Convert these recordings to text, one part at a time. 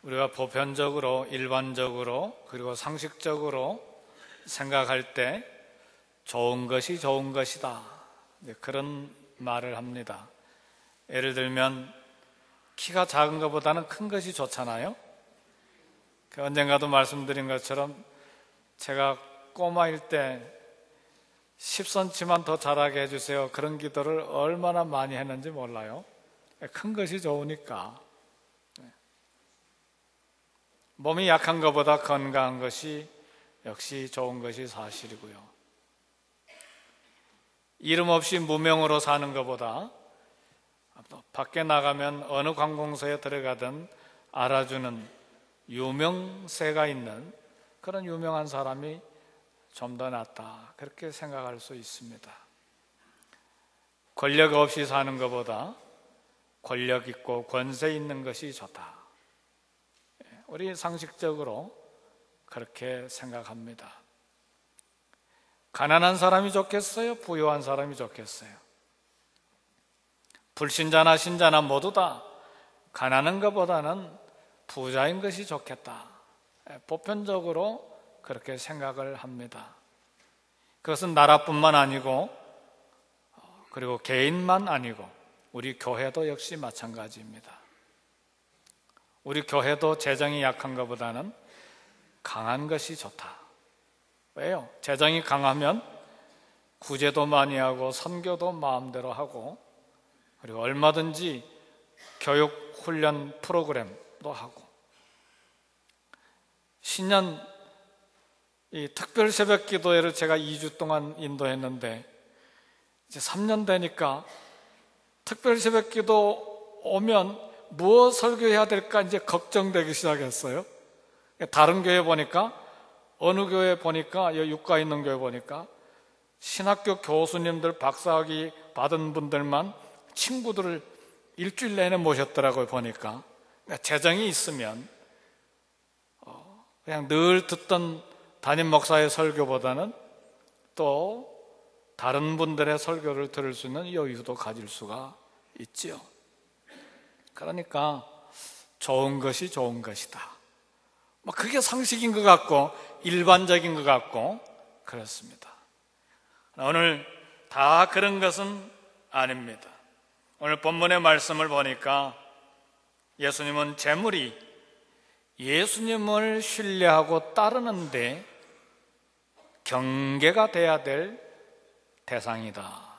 우리가 보편적으로, 일반적으로, 그리고 상식적으로 생각할 때 좋은 것이 좋은 것이다, 그런 말을 합니다. 예를 들면 키가 작은 것보다는 큰 것이 좋잖아요. 언젠가도 말씀드린 것처럼 제가 꼬마일 때 10cm만 더 자라게 해주세요, 그런 기도를 얼마나 많이 했는지 몰라요. 큰 것이 좋으니까. 몸이 약한 것보다 건강한 것이 역시 좋은 것이 사실이고요. 이름 없이 무명으로 사는 것보다 밖에 나가면 어느 관공서에 들어가든 알아주는 유명세가 있는 그런 유명한 사람이 좀 더 낫다, 그렇게 생각할 수 있습니다. 권력 없이 사는 것보다 권력 있고 권세 있는 것이 좋다, 우리 상식적으로 그렇게 생각합니다. 가난한 사람이 좋겠어요? 부유한 사람이 좋겠어요? 불신자나 신자나 모두 다 가난한 것보다는 부자인 것이 좋겠다, 보편적으로 그렇게 생각을 합니다. 그것은 나라뿐만 아니고, 그리고 개인만 아니고 우리 교회도 역시 마찬가지입니다. 우리 교회도 재정이 약한 것보다는 강한 것이 좋다. 왜요? 재정이 강하면 구제도 많이 하고 선교도 마음대로 하고, 그리고 얼마든지 교육 훈련 프로그램도 하고, 신년 이 특별 새벽 기도회를 제가 2주 동안 인도했는데, 이제 3년 되니까 특별 새벽 기도 오면 무엇 설교해야 될까 이제 걱정되기 시작했어요. 다른 교회 보니까, 어느 교회 보니까, 육가 있는 교회 보니까 신학교 교수님들 박사학위 받은 분들만 친구들을 일주일 내내 모셨더라고요. 보니까 재정이 있으면 그냥 늘 듣던 담임 목사의 설교보다는 또 다른 분들의 설교를 들을 수 있는 여유도 가질 수가 있지요. 그러니까 좋은 것이 좋은 것이다, 그게 상식인 것 같고 일반적인 것 같고 그렇습니다. 오늘 다 그런 것은 아닙니다. 오늘 본문의 말씀을 보니까 예수님은 재물이 예수님을 신뢰하고 따르는데 경계가 돼야 될 대상이다,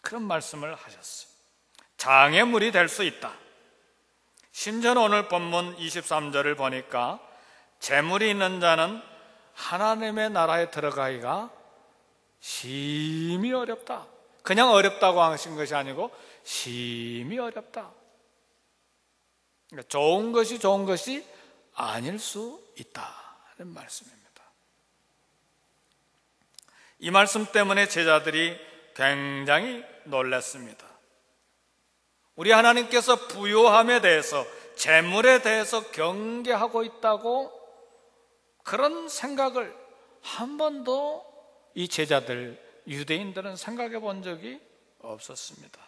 그런 말씀을 하셨어요. 장애물이 될 수 있다. 심지어는 오늘 본문 23절을 보니까 재물이 있는 자는 하나님의 나라에 들어가기가 심히 어렵다. 그냥 어렵다고 하신 것이 아니고 심히 어렵다. 그러니까 좋은 것이 좋은 것이 아닐 수 있다는 말씀입니다. 이 말씀 때문에 제자들이 굉장히 놀랐습니다. 우리 하나님께서 부요함에 대해서, 재물에 대해서 경계하고 있다고, 그런 생각을 한 번도 이 제자들, 유대인들은 생각해 본 적이 없었습니다.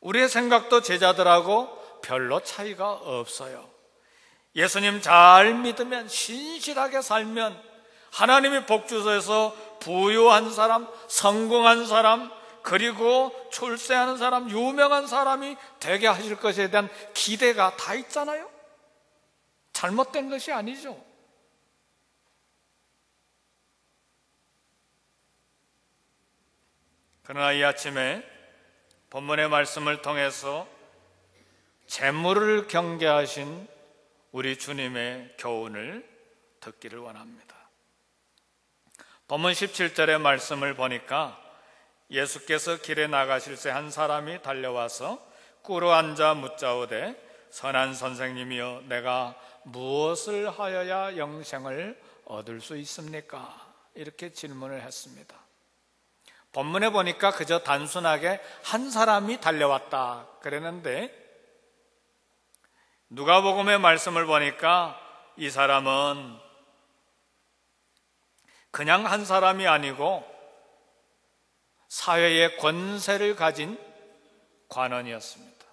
우리의 생각도 제자들하고 별로 차이가 없어요. 예수님 잘 믿으면, 신실하게 살면 하나님의 복주소에서 부유한 사람, 성공한 사람, 그리고 출세하는 사람, 유명한 사람이 되게 하실 것에 대한 기대가 다 있잖아요. 잘못된 것이 아니죠. 그러나 이 아침에 본문의 말씀을 통해서 재물을 경계하신 우리 주님의 교훈을 듣기를 원합니다. 본문 17절의 말씀을 보니까 예수께서 길에 나가실 새 한 사람이 달려와서 꿇어 앉아 묻자오되 선한 선생님이여 내가 무엇을 하여야 영생을 얻을 수 있습니까? 이렇게 질문을 했습니다. 본문에 보니까 그저 단순하게 한 사람이 달려왔다 그랬는데, 누가복음의 말씀을 보니까 이 사람은 그냥 한 사람이 아니고 사회의 권세를 가진 관원이었습니다.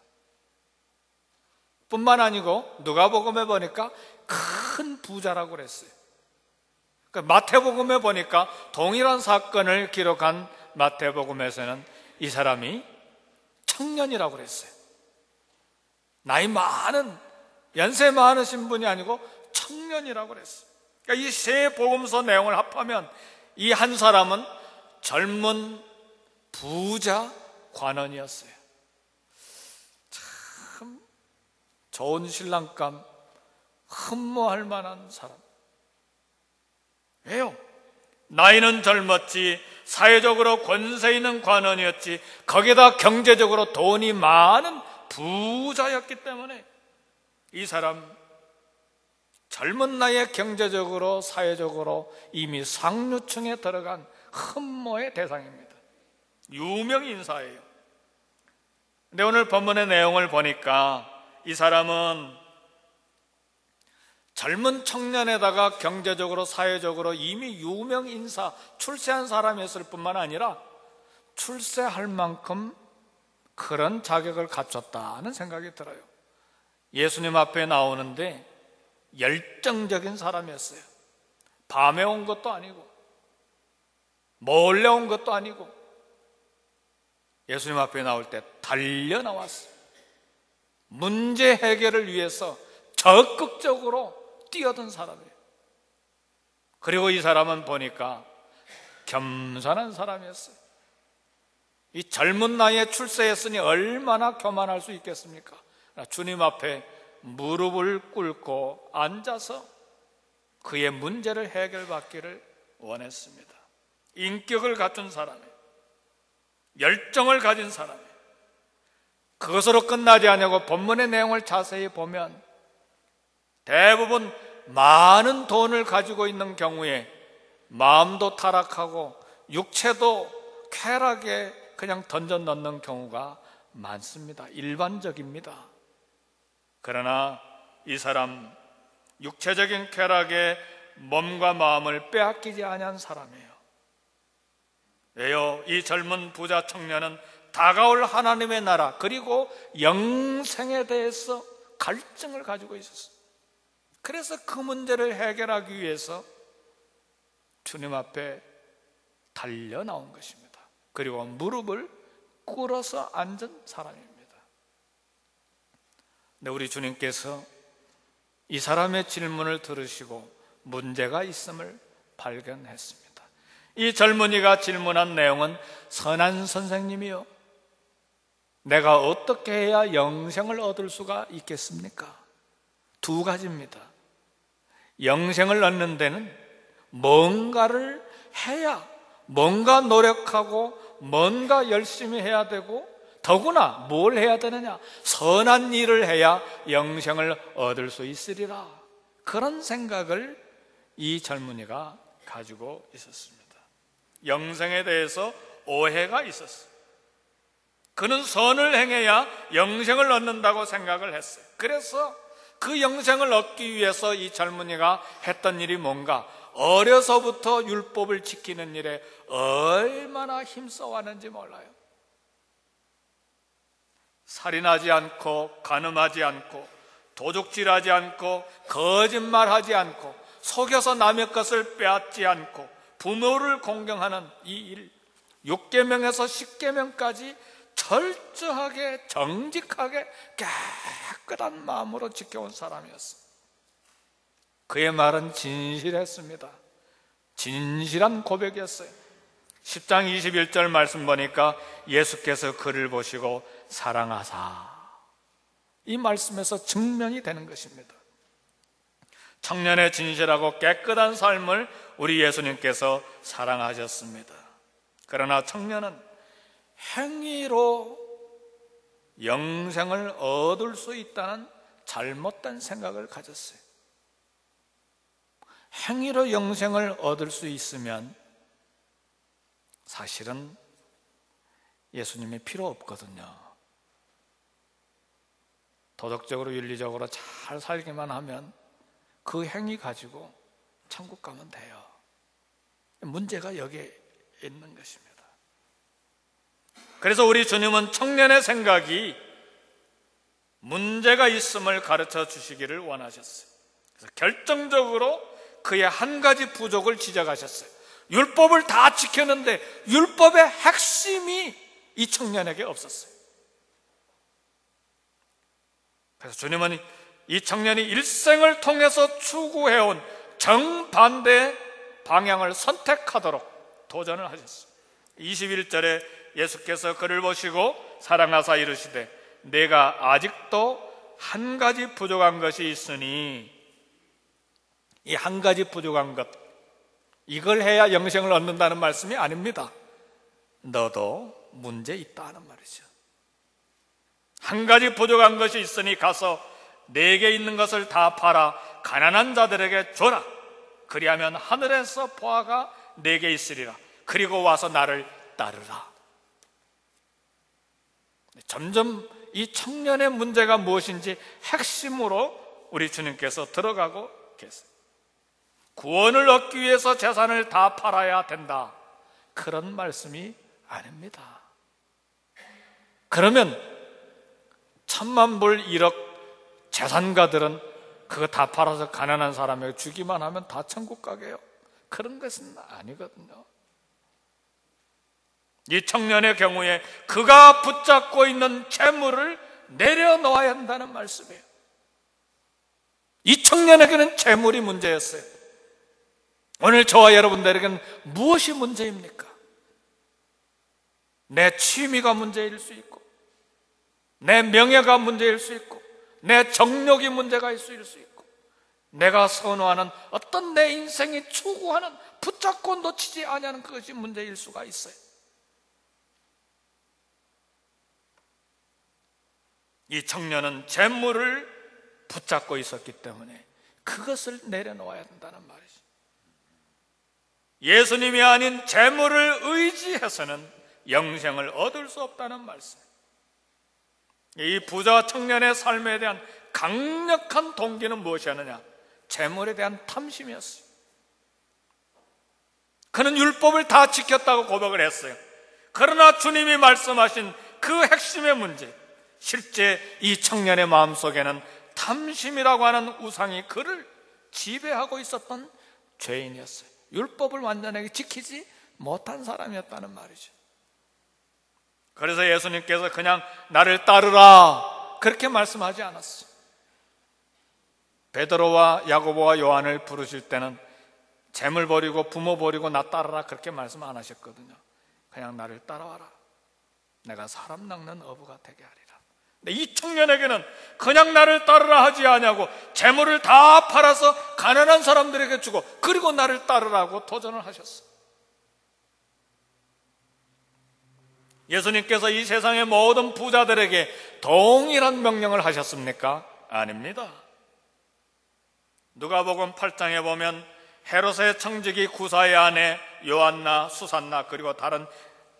뿐만 아니고 누가복음에 보니까 큰 부자라고 그랬어요. 그러니까 마태복음에 보니까 동일한 사건을 기록한 마태복음에서는 이 사람이 청년이라고 그랬어요. 나이 많은, 연세 많으신 분이 아니고 청년이라고 그랬어요. 그러니까 이 세 복음서 내용을 합하면 이 한 사람은 젊은 부자 관원이었어요. 참 좋은 신랑감, 흠모할 만한 사람. 왜요? 나이는 젊었지, 사회적으로 권세 있는 관원이었지, 거기다 경제적으로 돈이 많은 부자였기 때문에 이 사람 젊은 나이에 경제적으로 사회적으로 이미 상류층에 들어간 흠모의 대상입니다. 유명 인사예요. 근데 오늘 본문의 내용을 보니까 이 사람은 젊은 청년에다가 경제적으로 사회적으로 이미 유명 인사, 출세한 사람이었을 뿐만 아니라 출세할 만큼 그런 자격을 갖췄다는 생각이 들어요. 예수님 앞에 나오는데 열정적인 사람이었어요. 밤에 온 것도 아니고 몰래 온 것도 아니고 예수님 앞에 나올 때 달려 나왔어요. 문제 해결을 위해서 적극적으로 뛰어든 사람이에요. 그리고 이 사람은 보니까 겸손한 사람이었어요. 이 젊은 나이에 출세했으니 얼마나 교만할 수 있겠습니까? 주님 앞에 무릎을 꿇고 앉아서 그의 문제를 해결받기를 원했습니다. 인격을 갖춘 사람이에요. 열정을 가진 사람이에요. 그것으로 끝나지 않냐고 본문의 내용을 자세히 보면 대부분 많은 돈을 가지고 있는 경우에 마음도 타락하고 육체도 쾌락에 그냥 던져 넣는 경우가 많습니다. 일반적입니다. 그러나 이 사람 육체적인 쾌락에 몸과 마음을 빼앗기지 아니한 사람이에요. 왜요? 이 젊은 부자 청년은 다가올 하나님의 나라 그리고 영생에 대해서 갈증을 가지고 있었어요. 그래서 그 문제를 해결하기 위해서 주님 앞에 달려 나온 것입니다. 그리고 무릎을 꿇어서 앉은 사람입니다. 근데 우리 주님께서 이 사람의 질문을 들으시고 문제가 있음을 발견했습니다. 이 젊은이가 질문한 내용은 선한 선생님이요, 내가 어떻게 해야 영생을 얻을 수가 있겠습니까? 두 가지입니다. 영생을 얻는 데는 뭔가를 해야, 뭔가 노력하고 뭔가 열심히 해야 되고 더구나 뭘 해야 되느냐? 선한 일을 해야 영생을 얻을 수 있으리라. 그런 생각을 이 젊은이가 가지고 있었습니다. 영생에 대해서 오해가 있었어요. 그는 선을 행해야 영생을 얻는다고 생각을 했어요. 그래서 그 영생을 얻기 위해서 이 젊은이가 했던 일이 뭔가, 어려서부터 율법을 지키는 일에 얼마나 힘써왔는지 몰라요. 살인하지 않고 간음하지 않고 도둑질하지 않고 거짓말하지 않고 속여서 남의 것을 빼앗지 않고 부모를 공경하는 이 일, 6계명에서 10계명까지 철저하게 정직하게 깨끗한 마음으로 지켜온 사람이었어요. 그의 말은 진실했습니다. 진실한 고백이었어요. 10장 21절 말씀 보니까 예수께서 그를 보시고 사랑하사, 이 말씀에서 증명이 되는 것입니다. 청년의 진실하고 깨끗한 삶을 우리 예수님께서 사랑하셨습니다. 그러나 청년은 행위로 영생을 얻을 수 있다는 잘못된 생각을 가졌어요. 행위로 영생을 얻을 수 있으면 사실은 예수님이 필요 없거든요. 도덕적으로 윤리적으로 잘 살기만 하면 그 행위 가지고 천국 가면 돼요. 문제가 여기에 있는 것입니다. 그래서 우리 주님은 청년의 생각이 문제가 있음을 가르쳐 주시기를 원하셨어요. 그래서 결정적으로 그의 한 가지 부족을 지적하셨어요. 율법을 다 지켰는데 율법의 핵심이 이 청년에게 없었어요. 그래서 주님은 이 청년이 일생을 통해서 추구해온 정반대의 방향을 선택하도록 도전을 하셨어요. 21절에 예수께서 그를 보시고 사랑하사 이르시되 내가 아직도 한 가지 부족한 것이 있으니, 이 한 가지 부족한 것, 이걸 해야 영생을 얻는다는 말씀이 아닙니다. 너도 문제 있다 하는 말이죠. 한 가지 부족한 것이 있으니 가서 내게 있는 것을 다 팔아 가난한 자들에게 줘라. 그리하면 하늘에서 보화가 내게 있으리라. 그리고 와서 나를 따르라. 점점 이 청년의 문제가 무엇인지 핵심으로 우리 주님께서 들어가고 계세요. 구원을 얻기 위해서 재산을 다 팔아야 된다, 그런 말씀이 아닙니다. 그러면 1,000만 불 1억 재산가들은 그거 다 팔아서 가난한 사람에게 주기만 하면 다 천국 가게요. 그런 것은 아니거든요. 이 청년의 경우에 그가 붙잡고 있는 재물을 내려놓아야 한다는 말씀이에요. 이 청년에게는 재물이 문제였어요. 오늘 저와 여러분들에게는 무엇이 문제입니까? 내 취미가 문제일 수 있고, 내 명예가 문제일 수 있고, 내 정욕이 문제가 있을 수 있고, 내가 선호하는 어떤 내 인생이 추구하는 붙잡고 놓치지 않냐는 그것이 문제일 수가 있어요. 이 청년은 재물을 붙잡고 있었기 때문에 그것을 내려놓아야 된다는 말이죠. 예수님이 아닌 재물을 의지해서는 영생을 얻을 수 없다는 말씀. 이 부자 청년의 삶에 대한 강력한 동기는 무엇이었느냐? 재물에 대한 탐심이었어요. 그는 율법을 다 지켰다고 고백을 했어요. 그러나 주님이 말씀하신 그 핵심의 문제, 실제 이 청년의 마음속에는 탐심이라고 하는 우상이 그를 지배하고 있었던 죄인이었어요. 율법을 완전하게 지키지 못한 사람이었다는 말이죠. 그래서 예수님께서 그냥 나를 따르라 그렇게 말씀하지 않았어요. 베드로와 야고보와 요한을 부르실 때는 재물 버리고 부모 버리고 나 따르라 그렇게 말씀 안 하셨거든요. 그냥 나를 따라와라. 내가 사람 낚는 어부가 되게 하리라. 근데 이 청년에게는 그냥 나를 따르라 하지 아니하고 재물을 다 팔아서 가난한 사람들에게 주고 그리고 나를 따르라고 도전을 하셨어요. 예수님께서 이 세상의 모든 부자들에게 동일한 명령을 하셨습니까? 아닙니다. 누가복음 8장에 보면 헤롯의 청지기 구사의 아내 요한나, 수산나 그리고 다른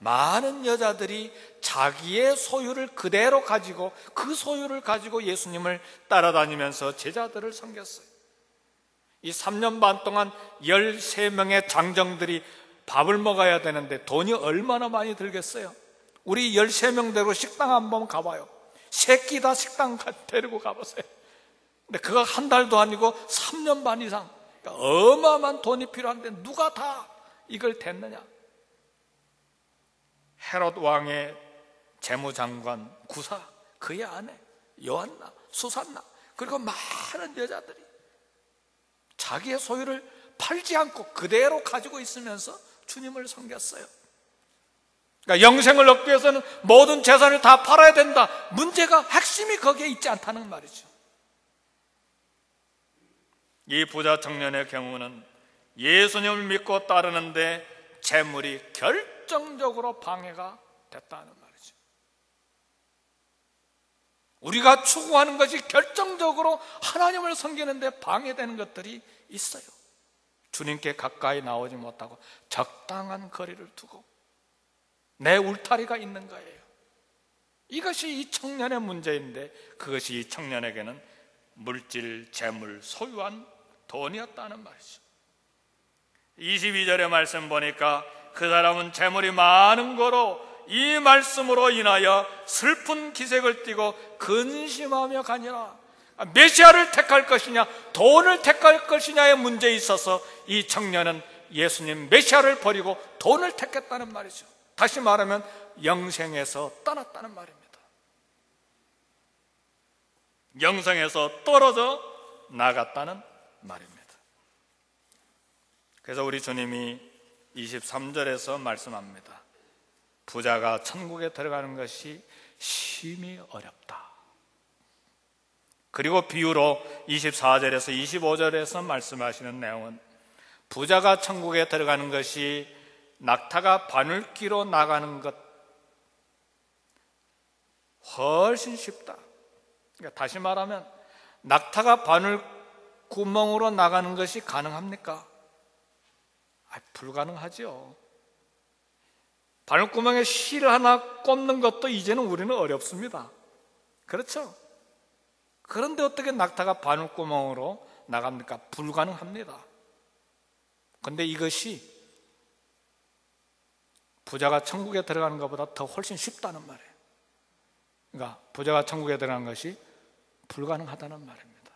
많은 여자들이 자기의 소유를 그대로 가지고 그 소유를 가지고 예수님을 따라다니면서 제자들을 섬겼어요. 이 3년 반 동안 13명의 장정들이 밥을 먹어야 되는데 돈이 얼마나 많이 들겠어요? 우리 13명대로 식당 한번 가봐요. 새끼 다 식당 데리고 가보세요. 근데 그거 한 달도 아니고 3년 반 이상, 그러니까 어마어마한 돈이 필요한데 누가 다 이걸 댔느냐? 헤롯 왕의 재무장관 구사, 그의 아내 요한나, 수산나 그리고 많은 여자들이 자기의 소유를 팔지 않고 그대로 가지고 있으면서 주님을 섬겼어요. 그러니까 영생을 얻기 위해서는 모든 재산을 다 팔아야 된다. 문제가 핵심이 거기에 있지 않다는 말이죠. 이 부자 청년의 경우는 예수님을 믿고 따르는데 재물이 결정적으로 방해가 됐다는 말이죠. 우리가 추구하는 것이 결정적으로 하나님을 섬기는데 방해되는 것들이 있어요. 주님께 가까이 나오지 못하고 적당한 거리를 두고 내 울타리가 있는 거예요. 이것이 이 청년의 문제인데 그것이 이 청년에게는 물질, 재물, 소유한 돈이었다는 말이죠. 22절의 말씀 보니까 그 사람은 재물이 많은 거로 이 말씀으로 인하여 슬픈 기색을 띠고 근심하며 가니라. 메시아를 택할 것이냐 돈을 택할 것이냐의 문제에 있어서 이 청년은 예수님 메시아를 버리고 돈을 택했다는 말이죠. 다시 말하면 영생에서 떠났다는 말입니다. 영생에서 떨어져 나갔다는 말입니다. 그래서 우리 주님이 23절에서 말씀합니다. 부자가 천국에 들어가는 것이 심히 어렵다. 그리고 비유로 24절에서 25절에서 말씀하시는 내용은 부자가 천국에 들어가는 것이 낙타가 바늘귀로 나가는 것 훨씬 쉽다. 그러니까 다시 말하면 낙타가 바늘 구멍으로 나가는 것이 가능합니까? 불가능하죠. 바늘구멍에 실 하나 꽂는 것도 이제는 우리는 어렵습니다. 그렇죠? 그런데 어떻게 낙타가 바늘구멍으로 나갑니까? 불가능합니다. 그런데 이것이 부자가 천국에 들어가는 것보다 더 훨씬 쉽다는 말이에요. 그러니까 부자가 천국에 들어가는 것이 불가능하다는 말입니다.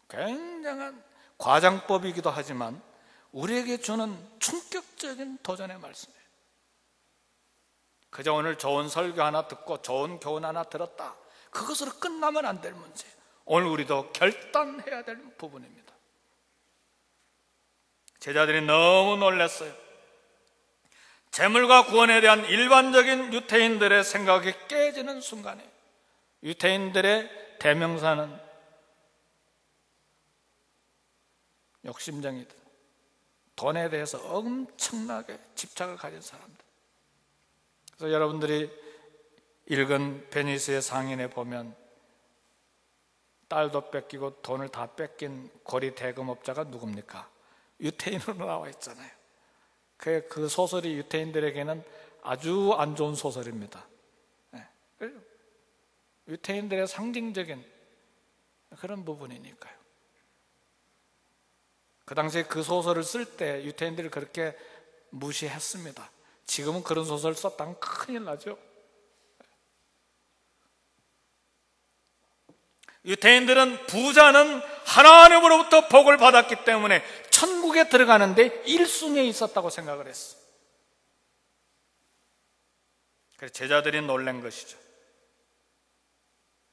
굉장한 과장법이기도 하지만 우리에게 주는 충격적인 도전의 말씀이에요. 그저 오늘 좋은 설교 하나 듣고 좋은 교훈 하나 들었다, 그것으로 끝나면 안 될 문제, 오늘 우리도 결단해야 될 부분입니다. 제자들이 너무 놀랐어요. 재물과 구원에 대한 일반적인 유태인들의 생각이 깨지는 순간에 유태인들의 대명사는 욕심쟁이들, 돈에 대해서 엄청나게 집착을 가진 사람들. 그래서 여러분들이 읽은 베니스의 상인에 보면 딸도 뺏기고 돈을 다 뺏긴 고리 대금업자가 누굽니까? 유태인으로 나와 있잖아요. 그 소설이 유태인들에게는 아주 안 좋은 소설입니다. 유태인들의 상징적인 그런 부분이니까요. 그 당시에 그 소설을 쓸 때 유태인들이 그렇게 무시했습니다. 지금은 그런 소설을 썼다면 큰일 나죠. 유태인들은 부자는 하나님으로부터 복을 받았기 때문에 천국에 들어가는데 1순위에 있었다고 생각을 했어. 그래서 제자들이 놀란 것이죠.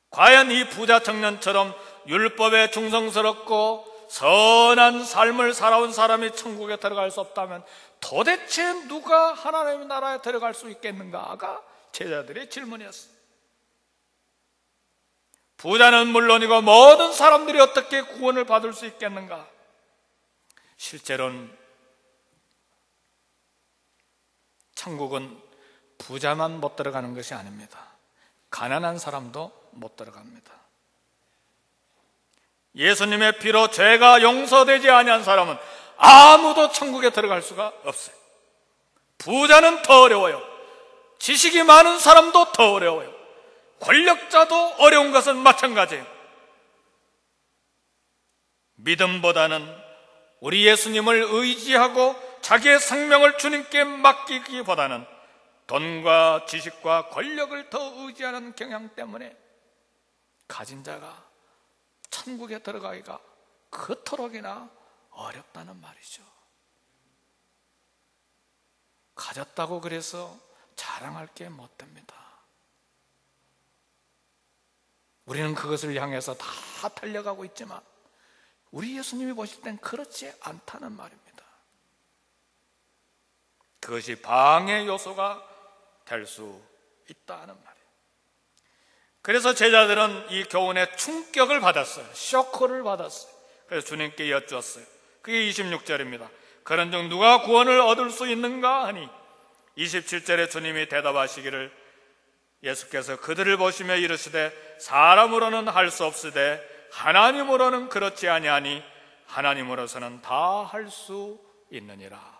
과연 이 부자 청년처럼 율법에 충성스럽고 선한 삶을 살아온 사람이 천국에 들어갈 수 없다면 도대체 누가 하나님의 나라에 들어갈 수 있겠는가가 제자들의 질문이었어요. 부자는 물론이고 모든 사람들이 어떻게 구원을 받을 수 있겠는가? 실제로는 천국은 부자만 못 들어가는 것이 아닙니다. 가난한 사람도 못 들어갑니다. 예수님의 피로 죄가 용서되지 아니한 사람은 아무도 천국에 들어갈 수가 없어요. 부자는 더 어려워요. 지식이 많은 사람도 더 어려워요. 권력자도 어려운 것은 마찬가지예요. 믿음보다는 우리 예수님을 의지하고 자기의 생명을 주님께 맡기기보다는 돈과 지식과 권력을 더 의지하는 경향 때문에 가진 자가 천국에 들어가기가 그토록이나 어렵다는 말이죠. 가졌다고 그래서 자랑할 게 못 됩니다. 우리는 그것을 향해서 다 달려가고 있지만 우리 예수님이 보실 땐 그렇지 않다는 말입니다. 그것이 방해 요소가 될 수 있다는 말이에요. 그래서 제자들은 이 교훈에 충격을 받았어요. 쇼크를 받았어요. 그래서 주님께 여쭈었어요. 그게 26절입니다. 그런즉 누가 구원을 얻을 수 있는가 하니 27절에 주님이 대답하시기를 예수께서 그들을 보시며 이르시되 사람으로는 할 수 없으되 하나님으로는 그렇지 아니하니 하나님으로서는 다 할 수 있느니라.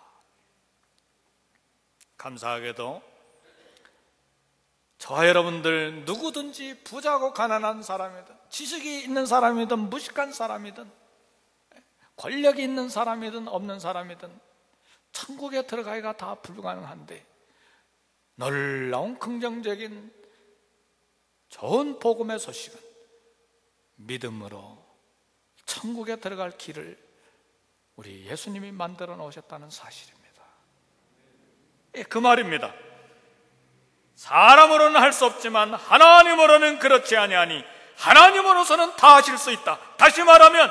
감사하게도 저와 여러분들 누구든지 부자고 가난한 사람이든 지식이 있는 사람이든 무식한 사람이든 권력이 있는 사람이든 없는 사람이든 천국에 들어가기가 다 불가능한데 놀라운 긍정적인 좋은 복음의 소식은 믿음으로 천국에 들어갈 길을 우리 예수님이 만들어 놓으셨다는 사실입니다. 그 말입니다. 사람으로는 할 수 없지만 하나님으로는 그렇지 아니하니 하나님으로서는 다 하실 수 있다. 다시 말하면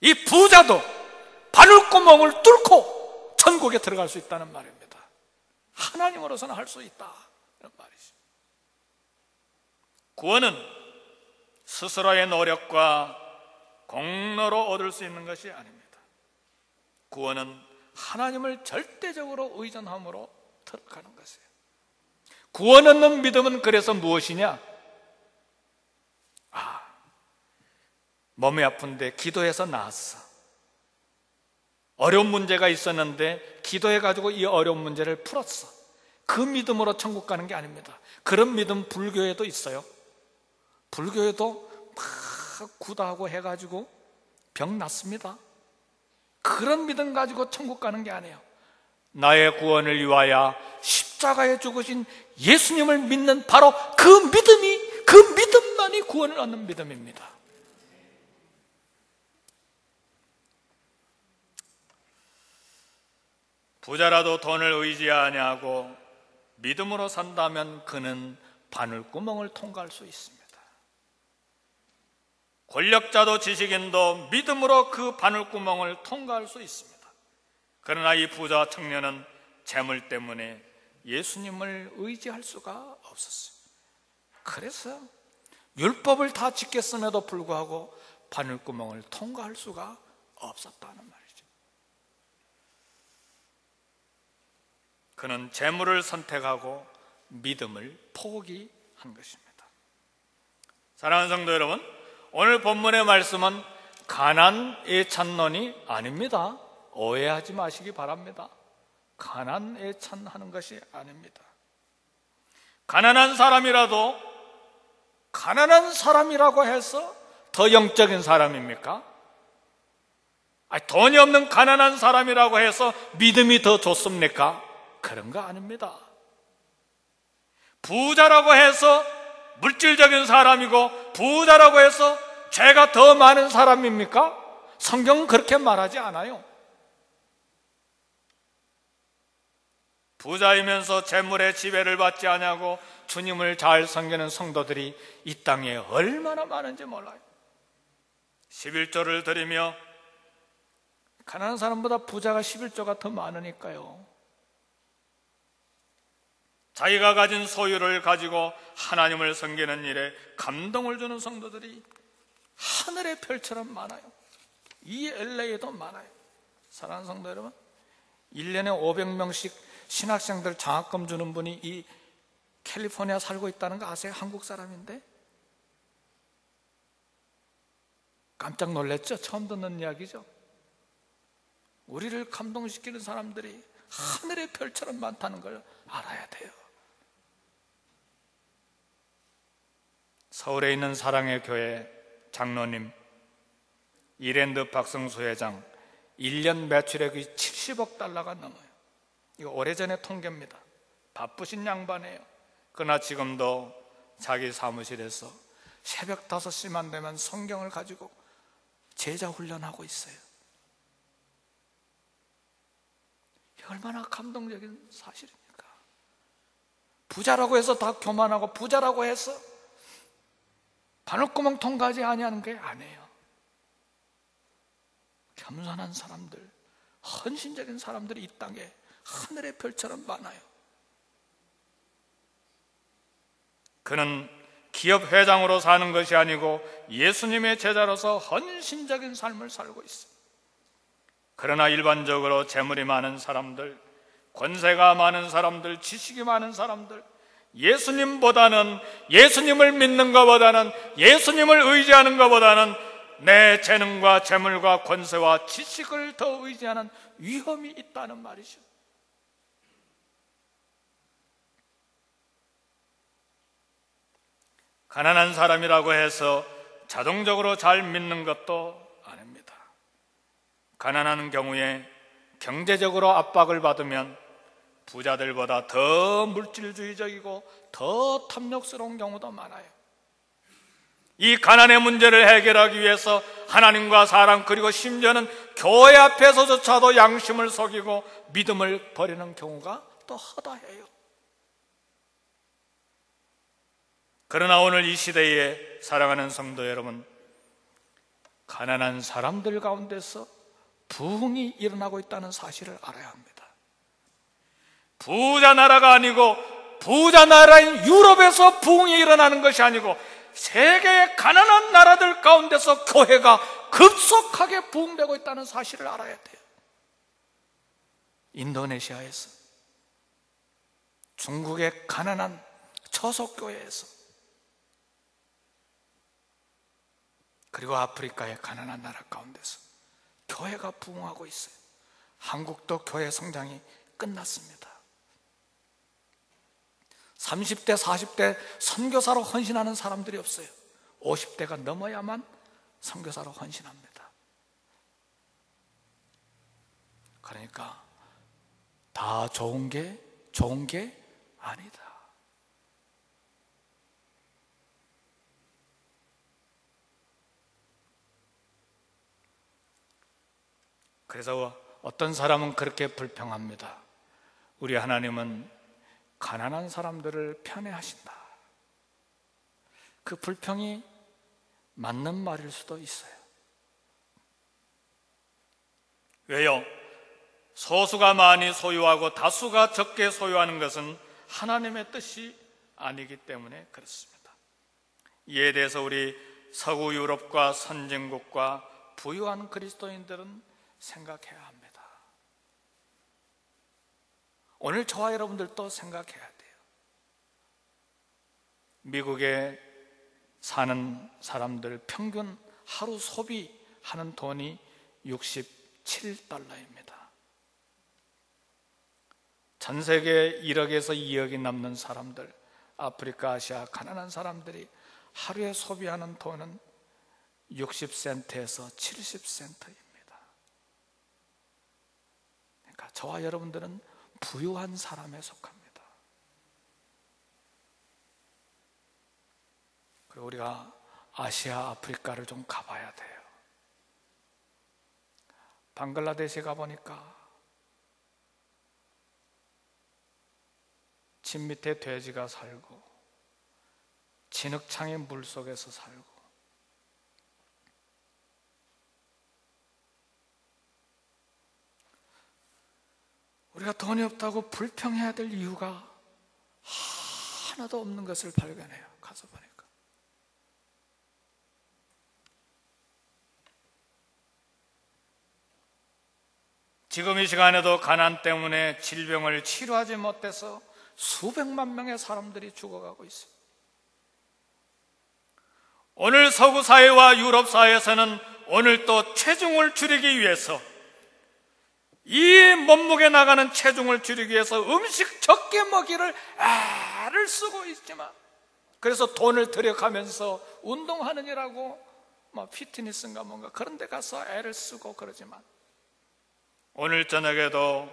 이 부자도 바늘구멍을 뚫고 천국에 들어갈 수 있다는 말입니다. 하나님으로서는 할 수 있다, 이런 말이죠. 구원은 스스로의 노력과 공로로 얻을 수 있는 것이 아닙니다. 구원은 하나님을 절대적으로 의존함으로 들어가는 것이에요. 구원 얻는 믿음은 그래서 무엇이냐? 몸이 아픈데 기도해서 나았어. 어려운 문제가 있었는데 기도해가지고 이 어려운 문제를 풀었어. 그 믿음으로 천국 가는 게 아닙니다. 그런 믿음 불교에도 있어요. 불교에도 막 구다하고 해가지고 병 낫습니다. 그런 믿음 가지고 천국 가는 게 아니에요. 나의 구원을 위하여 십자가에 죽으신 예수님을 믿는 바로 그 믿음만이 구원을 얻는 믿음입니다. 부자라도 돈을 의지하냐고 믿음으로 산다면 그는 바늘구멍을 통과할 수 있습니다. 권력자도 지식인도 믿음으로 그 바늘구멍을 통과할 수 있습니다. 그러나 이 부자 청년은 재물 때문에 예수님을 의지할 수가 없었어요. 그래서 율법을 다 지켰음에도 불구하고 바늘구멍을 통과할 수가 없었다는 말이죠. 그는 재물을 선택하고 믿음을 포기한 것입니다. 사랑하는 성도 여러분, 오늘 본문의 말씀은 가난 애찬론이 아닙니다. 오해하지 마시기 바랍니다. 가난 애찬하는 것이 아닙니다. 가난한 사람이라고 해서 더 영적인 사람입니까? 돈이 없는 가난한 사람이라고 해서 믿음이 더 좋습니까? 그런 거 아닙니다. 부자라고 해서 물질적인 사람이고 부자라고 해서 죄가 더 많은 사람입니까? 성경은 그렇게 말하지 않아요. 부자이면서 재물의 지배를 받지 않냐고 주님을 잘 섬기는 성도들이 이 땅에 얼마나 많은지 몰라요. 11조를 드리며 가난한 사람보다 부자가 11조가 더 많으니까요. 자기가 가진 소유를 가지고 하나님을 섬기는 일에 감동을 주는 성도들이 하늘의 별처럼 많아요. 이 LA에도 많아요. 사랑하는 성도 여러분, 1년에 500명씩 신학생들 장학금 주는 분이 이 캘리포니아 살고 있다는 거 아세요? 한국 사람인데? 깜짝 놀랐죠? 처음 듣는 이야기죠? 우리를 감동시키는 사람들이 하늘의 별처럼 많다는 걸 알아야 돼요. 서울에 있는 사랑의 교회 장로님 이랜드 박성수 회장 1년 매출액이 70억 달러가 넘어요. 이거 오래전에 통계입니다. 바쁘신 양반이에요. 그러나 지금도 자기 사무실에서 새벽 5시만 되면 성경을 가지고 제자 훈련하고 있어요. 이게 얼마나 감동적인 사실입니까? 부자라고 해서 다 교만하고 부자라고 해서 바늘구멍 통과하지 아니하는 게 아니에요. 겸손한 사람들, 헌신적인 사람들이 이 땅에 하늘의 별처럼 많아요. 그는 기업 회장으로 사는 것이 아니고 예수님의 제자로서 헌신적인 삶을 살고 있어요. 그러나 일반적으로 재물이 많은 사람들, 권세가 많은 사람들, 지식이 많은 사람들, 예수님을 믿는 것보다는, 예수님을 의지하는 것보다는 내 재능과 재물과 권세와 지식을 더 의지하는 위험이 있다는 말이죠. 가난한 사람이라고 해서 자동적으로 잘 믿는 것도 아닙니다. 가난한 경우에 경제적으로 압박을 받으면 부자들보다 더 물질주의적이고 더 탐욕스러운 경우도 많아요. 이 가난의 문제를 해결하기 위해서 하나님과 사람, 그리고 심지어는 교회 앞에서조차도 양심을 속이고 믿음을 버리는 경우가 또 허다해요. 그러나 오늘 이 시대에 살아가는 성도 여러분, 가난한 사람들 가운데서 부흥이 일어나고 있다는 사실을 알아야 합니다. 부자 나라가 아니고 부자 나라인 유럽에서 부흥이 일어나는 것이 아니고 세계의 가난한 나라들 가운데서 교회가 급속하게 부흥되고 있다는 사실을 알아야 돼요. 인도네시아에서, 중국의 가난한 저속교회에서, 그리고 아프리카의 가난한 나라 가운데서 교회가 부흥하고 있어요. 한국도 교회 성장이 끝났습니다. 30대, 40대 선교사로 헌신하는 사람들이 없어요. 50대가 넘어야만 선교사로 헌신합니다. 그러니까 다 좋은 게 아니다. 그래서 어떤 사람은 그렇게 불평합니다. 우리 하나님은 가난한 사람들을 편애하신다. 그 불평이 맞는 말일 수도 있어요. 왜요? 소수가 많이 소유하고 다수가 적게 소유하는 것은 하나님의 뜻이 아니기 때문에 그렇습니다. 이에 대해서 우리 서구 유럽과 선진국과 부유한 그리스도인들은 생각해야 합니다. 오늘 저와 여러분들도 생각해야 돼요. 미국에 사는 사람들 평균 하루 소비하는 돈이 $67입니다. 전 세계 1억에서 2억이 남는 사람들, 아프리카, 아시아 가난한 사람들이 하루에 소비하는 돈은 60센트에서 70센트입니다. 그러니까 저와 여러분들은 부유한 사람에 속합니다. 그리고 우리가 아시아, 아프리카를 좀 가봐야 돼요. 방글라데시에 가보니까 집 밑에 돼지가 살고 진흙창의 물 속에서 살고, 우리가 돈이 없다고 불평해야 될 이유가 하나도 없는 것을 발견해요. 가서 보니까. 지금 이 시간에도 가난 때문에 질병을 치료하지 못해서 수백만 명의 사람들이 죽어가고 있습니다. 오늘 서구 사회와 유럽 사회에서는 오늘 또 체중을 줄이기 위해서, 이 몸무게 나가는 체중을 줄이기 위해서 음식 적게 먹이를 애를 쓰고 있지만, 그래서 돈을 들여가면서 운동하느니라고 피트니스인가 뭔가 그런 데 가서 애를 쓰고 그러지만, 오늘 저녁에도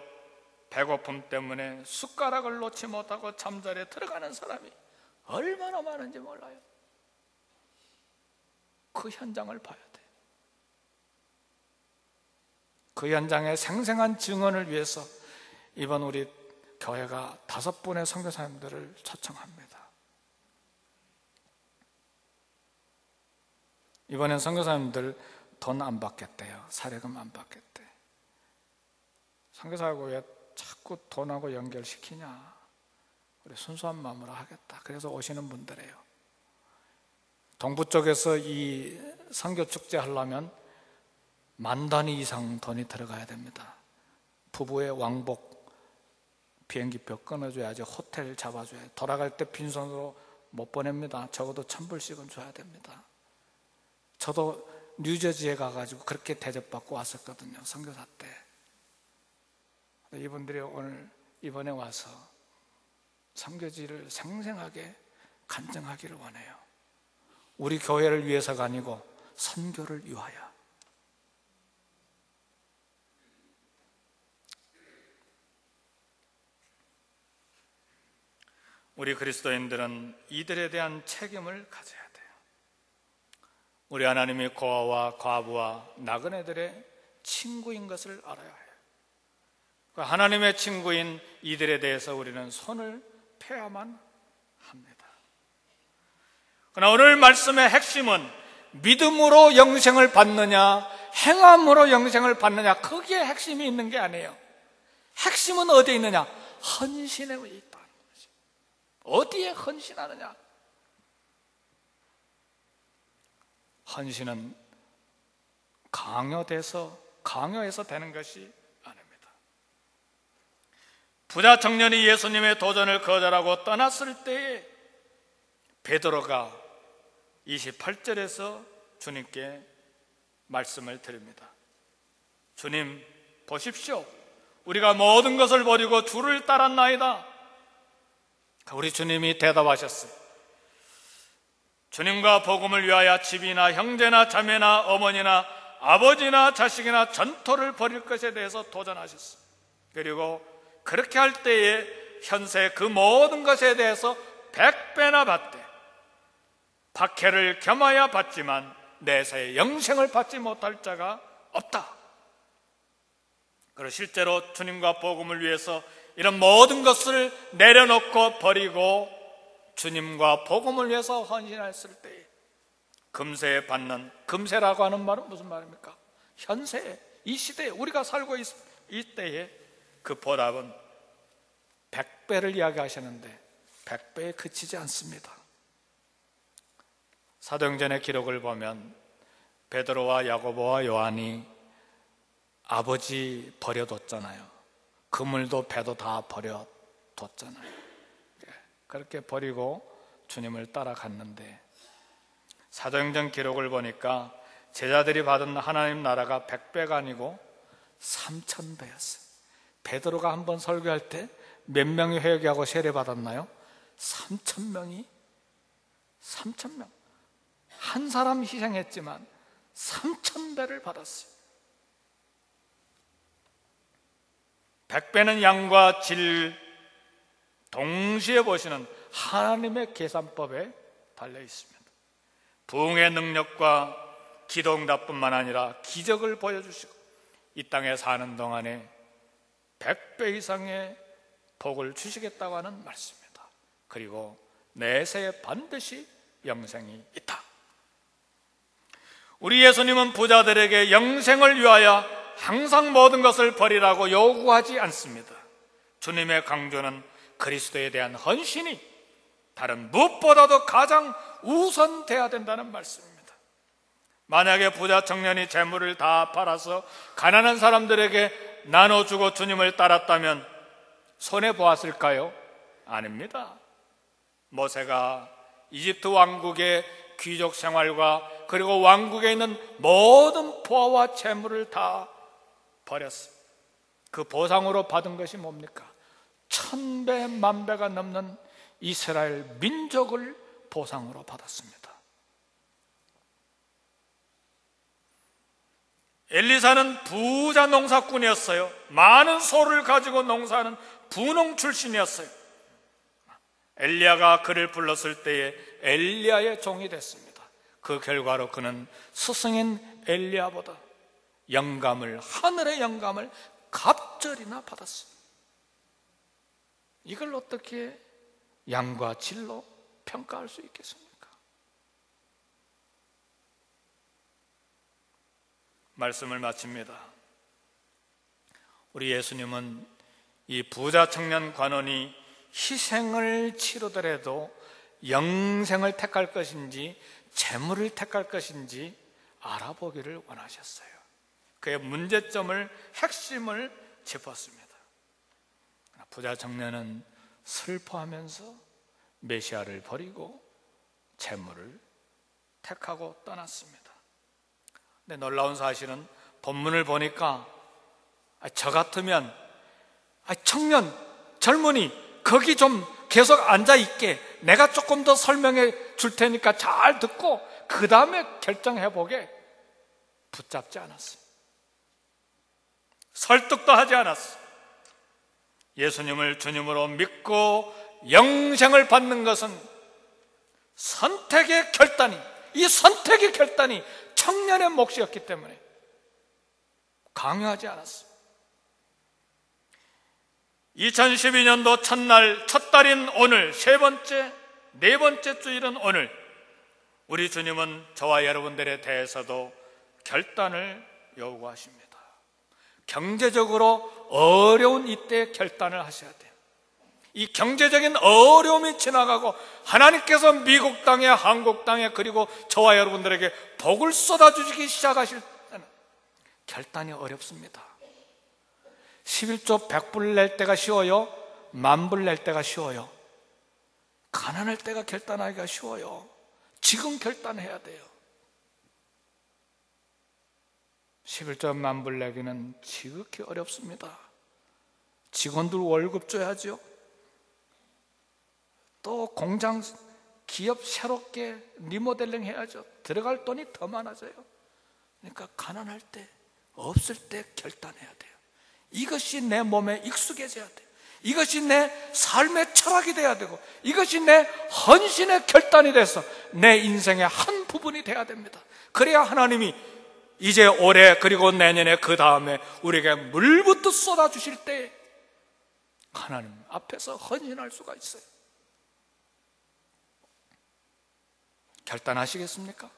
배고픔 때문에 숟가락을 놓지 못하고 잠자리에 들어가는 사람이 얼마나 많은지 몰라요. 그 현장을 봐야 돼요. 그 현장의 생생한 증언을 위해서 이번 우리 교회가 5분의 선교사님들을 초청합니다. 이번엔 선교사님들 돈 안 받겠대요. 사례금 안 받겠대. 선교사하고 왜 자꾸 돈하고 연결시키냐? 우리 순수한 마음으로 하겠다. 그래서 오시는 분들이에요. 동부 쪽에서 이 선교 축제 하려면 10,000단위 이상 돈이 들어가야 됩니다. 부부의 왕복, 비행기표 끊어줘야지, 호텔 잡아줘야 돼. 돌아갈 때 빈손으로 못 보냅니다. 적어도 1,000불씩은 줘야 됩니다. 저도 뉴저지에 가가지고 그렇게 대접받고 왔었거든요. 선교사 때. 이분들이 오늘 이번에 와서 선교지를 생생하게 간증하기를 원해요. 우리 교회를 위해서가 아니고 선교를 위하여. 우리 그리스도인들은 이들에 대한 책임을 가져야 돼요. 우리 하나님이 고아와 과부와 나그네들의 친구인 것을 알아야 해요. 하나님의 친구인 이들에 대해서 우리는 손을 펴야만 합니다. 그러나 오늘 말씀의 핵심은 믿음으로 영생을 받느냐, 행함으로 영생을 받느냐, 거기에 핵심이 있는 게 아니에요. 핵심은 어디에 있느냐? 헌신에 있다는 거죠. 어디에 헌신하느냐? 헌신은 강요해서 되는 것이 아닙니다. 부자 청년이 예수님의 도전을 거절하고 떠났을 때에 베드로가 28절에서 주님께 말씀을 드립니다. 주님, 보십시오. 우리가 모든 것을 버리고 주를 따랐나이다. 우리 주님이 대답하셨어요. 주님과 복음을 위하여 집이나 형제나 자매나 어머니나 아버지나 자식이나 전토를 벌일 것에 대해서 도전하셨어요. 그리고 그렇게 할 때에 현세 그 모든 것에 대해서 100배나 받되 박해를 겸하여 받지만 내세의 영생을 받지 못할 자가 없다. 그리고 실제로 주님과 복음을 위해서 이런 모든 것을 내려놓고 버리고 주님과 복음을 위해서 헌신했을 때에 금세에 받는, 금세라고 하는 말은 무슨 말입니까? 현세에, 이 시대에 우리가 살고 있을 때에 그 보답은 100배를 이야기하시는데 100배에 그치지 않습니다. 사도행전의 기록을 보면 베드로와 야고보와 요한이 아버지 버려뒀잖아요. 그물도 배도 다 버려뒀잖아요. 그렇게 버리고 주님을 따라갔는데 사도행전 기록을 보니까 제자들이 받은 하나님 나라가 100배가 아니고 3000배였어요. 베드로가 한번 설교할 때 몇 명이 회개하고 세례받았나요? 3000명이 3000명. 한 사람 희생했지만 3000배를 받았어요. 100배는 양과 질 동시에 보시는 하나님의 계산법에 달려 있습니다. 부흥의 능력과 기도응답뿐만 아니라 기적을 보여주시고 이 땅에 사는 동안에 100배 이상의 복을 주시겠다고 하는 말씀입니다. 그리고 내세에 반드시 영생이 있다. 우리 예수님은 부자들에게 영생을 위하여 항상 모든 것을 버리라고 요구하지 않습니다. 주님의 강조는 그리스도에 대한 헌신이 다른 무엇보다도 가장 우선돼야 된다는 말씀입니다. 만약에 부자 청년이 재물을 다 팔아서 가난한 사람들에게 나눠주고 주님을 따랐다면 손해보았을까요? 아닙니다. 모세가 이집트 왕국의 귀족 생활과 그리고 왕국에 있는 모든 보화와 재물을 다 버렸어요. 그 보상으로 받은 것이 뭡니까? 1000배, 10,000배가 넘는 이스라엘 민족을 보상으로 받았습니다. 엘리사는 부자 농사꾼이었어요. 많은 소를 가지고 농사하는 부농 출신이었어요. 엘리야가 그를 불렀을 때에 엘리야의 종이 됐습니다. 그 결과로 그는 스승인 엘리야보다 영감을, 하늘의 영감을 갑절이나 받았어요. 이걸 어떻게 양과 질로 평가할 수 있겠습니까? 말씀을 마칩니다. 우리 예수님은 이 부자 청년 관원이 희생을 치르더라도 영생을 택할 것인지 재물을 택할 것인지 알아보기를 원하셨어요. 그의 문제점을, 핵심을 짚었습니다. 부자 청년은 슬퍼하면서 메시아를 버리고 재물을 택하고 떠났습니다. 근데 놀라운 사실은 본문을 보니까 저 같으면 청년, 젊은이 거기 좀 계속 앉아있게 내가 조금 더 설명해 줄 테니까 잘 듣고 그 다음에 결정해보게 붙잡지 않았어요. 설득도 하지 않았어요. 예수님을 주님으로 믿고 영생을 받는 것은 선택의 결단이, 이 선택의 결단이 청년의 몫이었기 때문에 강요하지 않았습니다. 2012년도 첫날, 첫 달인 오늘, 네 번째 주일은 오늘, 우리 주님은 저와 여러분들에 대해서도 결단을 요구하십니다. 경제적으로 어려운 이때 결단을 하셔야 돼요. 이 경제적인 어려움이 지나가고 하나님께서 미국 땅에, 한국 땅에, 그리고 저와 여러분들에게 복을 쏟아주시기 시작하실 때는 결단이 어렵습니다. 11조 100불 낼 때가 쉬워요? 만불 낼 때가 쉬워요? 가난할 때가 결단하기가 쉬워요? 지금 결단해야 돼요. 11조 만불 내기는 지극히 어렵습니다. 직원들 월급 줘야죠. 또 공장, 기업 새롭게 리모델링 해야죠. 들어갈 돈이 더 많아져요. 그러니까 가난할 때, 없을 때 결단해야 돼요. 이것이 내 몸에 익숙해져야 돼요. 이것이 내 삶의 철학이 돼야 되고, 이것이 내 헌신의 결단이 돼서 내 인생의 한 부분이 돼야 됩니다. 그래야 하나님이 이제 올해, 그리고 내년에, 그 다음에 우리에게 물부터 쏟아주실 때 하나님 앞에서 헌신할 수가 있어요. 결단하시겠습니까?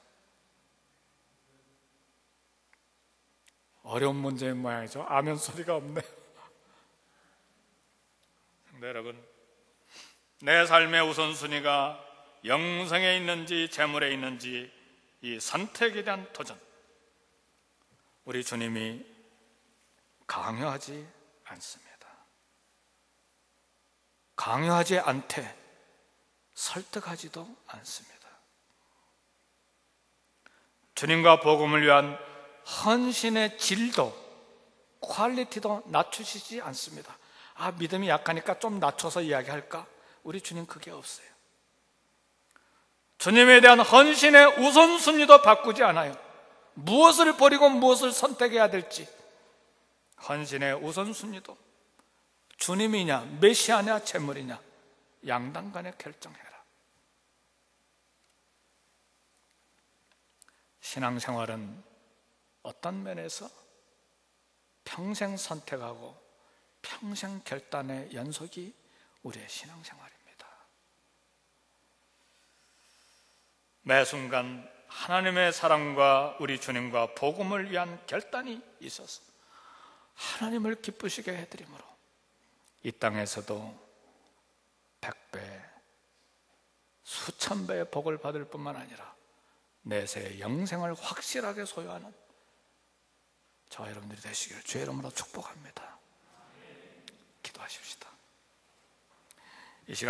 어려운 문제인 모양이죠. 아멘 소리가 없네요. 네, 여러분, 내 삶의 우선순위가 영생에 있는지 재물에 있는지, 이 선택에 대한 도전, 우리 주님이 강요하지 않습니다. 강요하지 않되 설득하지도 않습니다. 주님과 복음을 위한 헌신의 질도, 퀄리티도 낮추시지 않습니다. 아, 믿음이 약하니까 좀 낮춰서 이야기할까? 우리 주님 그게 없어요. 주님에 대한 헌신의 우선순위도 바꾸지 않아요. 무엇을 버리고 무엇을 선택해야 될지, 헌신의 우선순위도 주님이냐, 메시아냐, 재물이냐, 양당간에 결정해라. 신앙생활은 어떤 면에서 평생 선택하고 평생 결단의 연속이 우리의 신앙생활입니다. 매 순간 하나님의 사랑과 우리 주님과 복음을 위한 결단이 있어서 하나님을 기쁘시게 해드림으로 이 땅에서도 100배, 수천 배의 복을 받을 뿐만 아니라 내세의 영생을 확실하게 소유하는 저와 여러분들이 되시기를 주의 이름으로 축복합니다. 기도하십시다. 이 시간